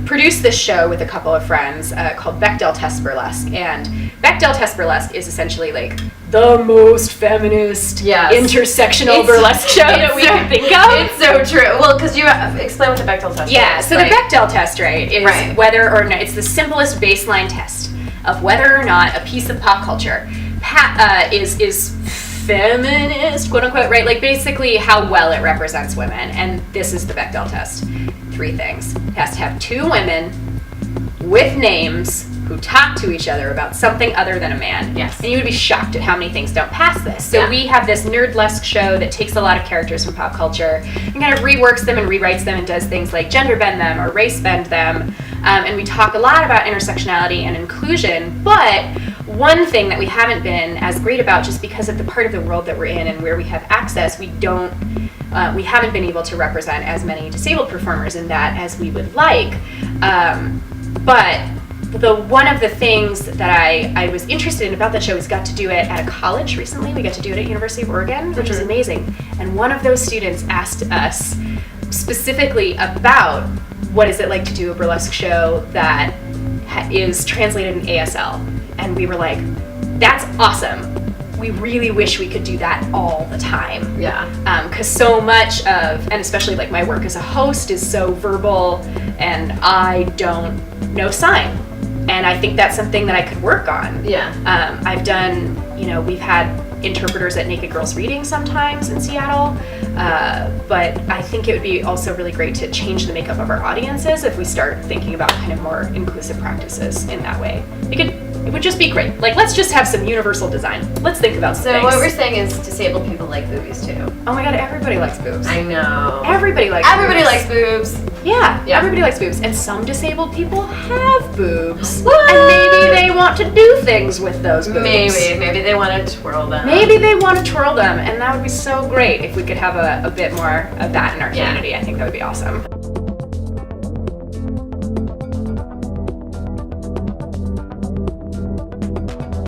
produced this show with a couple of friends called Bechdel Test Burlesque, and Bechdel Test Burlesque is essentially like the most feminist, intersectional burlesque show that we can think of. It's so true. Well, because you explain what the Bechdel test is. Yeah, so the Bechdel test, right, is whether or not, it's the simplest baseline test of whether or not a piece of pop culture is feminist, quote unquote, right? Like basically how well it represents women. And this is the Bechdel test. 3 things. It has to have 2 women with names who talk to each other about something other than a man. Yes. And you would be shocked at how many things don't pass this. So we have this nerdlesque show that takes a lot of characters from pop culture and kind of reworks them and rewrites them and does things like gender bend them or race bend them. And we talk a lot about intersectionality and inclusion, but one thing that we haven't been as great about, just because of the part of the world that we're in and where we have access, we haven't been able to represent as many disabled performers in that as we would like. But one of the things that I was interested in about that show is got to do it at a college recently. We got to do it at University of Oregon, which is amazing. And one of those students asked us specifically about what is it like to do a burlesque show that is translated in ASL. And we were like, that's awesome. We really wish we could do that all the time. Yeah. Because so much of, and especially like my work as a host is so verbal, and I don't know sign. And I think that's something that I could work on. Yeah. I've done, we've had interpreters at Naked Girls Reading sometimes in Seattle, but I think it would be also really great to change the makeup of our audiences if we start thinking about kind of more inclusive practices in that way. It would just be great. Like, let's just have some universal design. Let's think about some things. So what we're saying is disabled people like boobies too. Oh my god, everybody likes boobs. I know. Everybody likes boobs. Yeah, everybody likes boobs. And some disabled people have boobs. What? And maybe they want to do things with those boobs. Maybe they want to twirl them. Maybe they want to twirl them, and that would be so great if we could have a bit more of that in our community. I think that would be awesome.